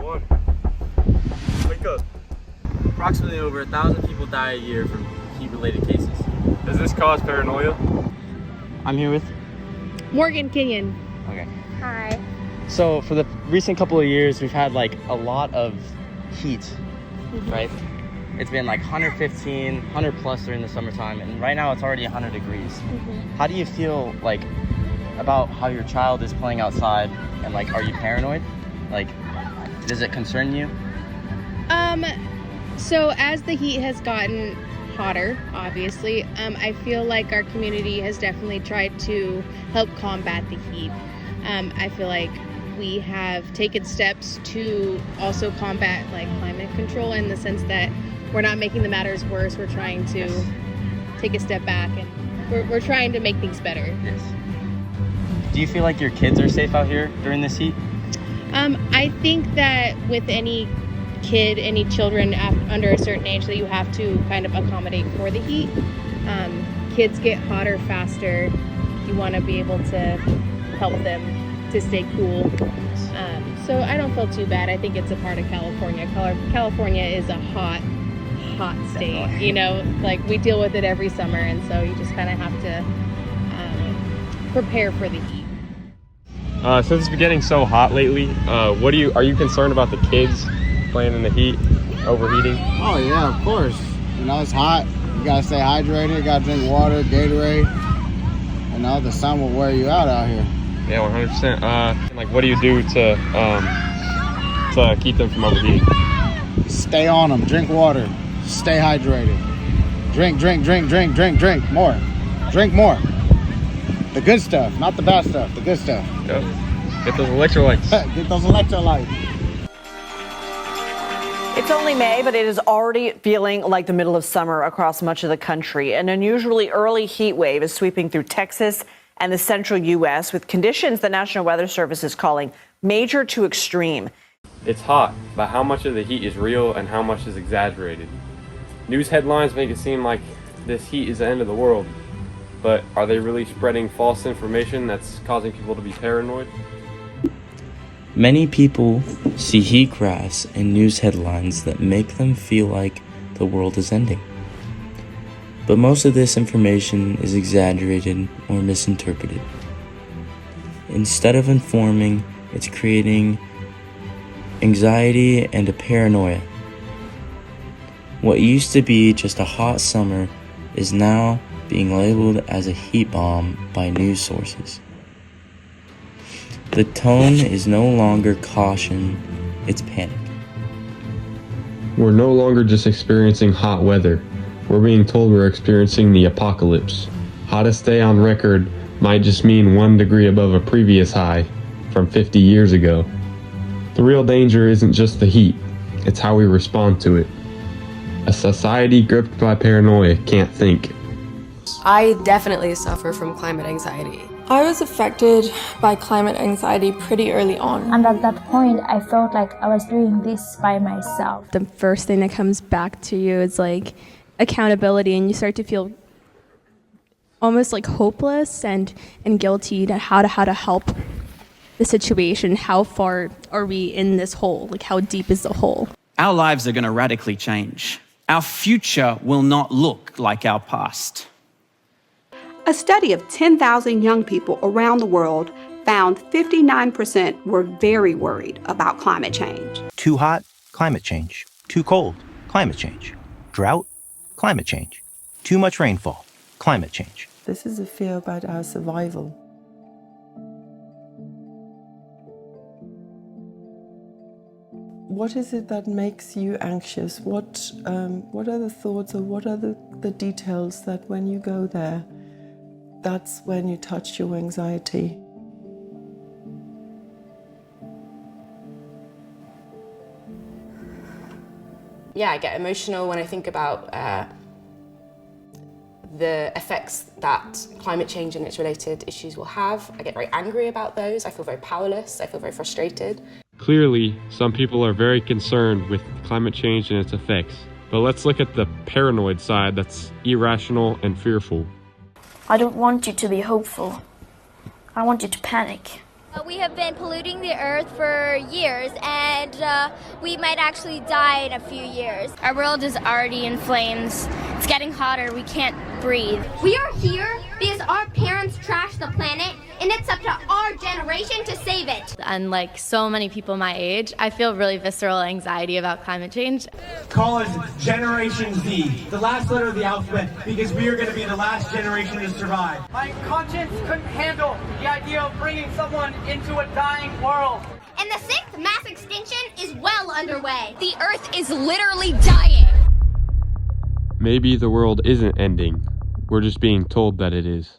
one. Wake up. Approximately over 1,000 people die a year from heat-related cases. Does this cause paranoia? I'm here with Morgan Kenyon. Okay. Hi. So for the recent couple of years, we've had like a lot of heat, right? It's been like 115, 100 plus during the summertime, and right now it's already 100 degrees. How do you feel like about how your child is playing outside, and like, are you paranoid? Like, does it concern you? So as the heat has gotten hotter, obviously, I feel like our community has definitely tried to help combat the heat. I feel like we have taken steps to also combat like climate control in the sense that we're not making the matters worse. We're trying to take a step back, and we're trying to make things better. Yes. Do you feel like your kids are safe out here during this heat? I think that with any kid, any children under a certain age, that you have to kind of accommodate for the heat. Kids get hotter faster. You want to be able to help them to stay cool. So I don't feel too bad. I think it's a part of California. California is a hot state. Definitely. You know, like we deal with it every summer, and so you just kind of have to prepare for the heat. Since it's been getting so hot lately, are you concerned about the kids playing in the heat, overheating? Oh yeah, of course. You know, it's hot. You gotta stay hydrated. You gotta drink water, Gatorade. You know, the sun will wear you out here. Yeah, 100%. Like, what do you do to keep them from overheating? Stay on them. Drink water. Stay hydrated. Drink more. Drink more. The good stuff, not the bad stuff. The good stuff. Yep. Get those electrolytes. Get those electrolytes. It's only May, but it is already feeling like the middle of summer across much of the country. An unusually early heat wave is sweeping through Texas and the central U.S. with conditions the National Weather Service is calling major to extreme. It's hot, but how much of the heat is real and how much is exaggerated? News headlines make it seem like this heat is the end of the world, but are they really spreading false information that's causing people to be paranoid? Many people see heat graphs and news headlines that make them feel like the world is ending. But most of this information is exaggerated or misinterpreted. Instead of informing, it's creating anxiety and a paranoia. What used to be just a hot summer is now being labeled as a heat bomb by news sources. The tone is no longer caution, it's panic. We're no longer just experiencing hot weather. We're being told we're experiencing the apocalypse. Hottest day on record might just mean 1 degree above a previous high from 50 years ago. The real danger isn't just the heat, it's how we respond to it. A society gripped by paranoia can't think. I definitely suffer from climate anxiety. I was affected by climate anxiety pretty early on. And at that point, I felt like I was doing this by myself. The first thing that comes back to you is like accountability, and you start to feel almost like hopeless and guilty to how to help the situation. How far are we in this hole? Like, how deep is the hole? Our lives are going to radically change. Our future will not look like our past. A study of 10,000 young people around the world found 59% were very worried about climate change. Too hot, climate change. Too cold, climate change. Drought, climate change. Too much rainfall, climate change. This is a fear about our survival. What is it that makes you anxious? What are the thoughts, or what are the details that when you go there, that's when you touch your anxiety? Yeah, I get emotional when I think about the effects that climate change and its related issues will have. I get very angry about those. I feel very powerless. I feel very frustrated. Clearly, some people are very concerned with climate change and its effects. But let's look at the paranoid side that's irrational and fearful. I don't want you to be hopeful. I want you to panic. We have been polluting the earth for years, and we might actually die in a few years. Our world is already in flames. It's getting hotter. We can't breathe. We are here because our parents trashed the planet, and it's up to our generation to save it. Unlike so many people my age, I feel really visceral anxiety about climate change. Call us Generation Z, the last letter of the alphabet, because we are going to be the last generation to survive. My conscience couldn't handle the idea of bringing someone into a dying world. And the 6th mass extinction is well underway. The earth is literally dying. Maybe the world isn't ending. We're just being told that it is.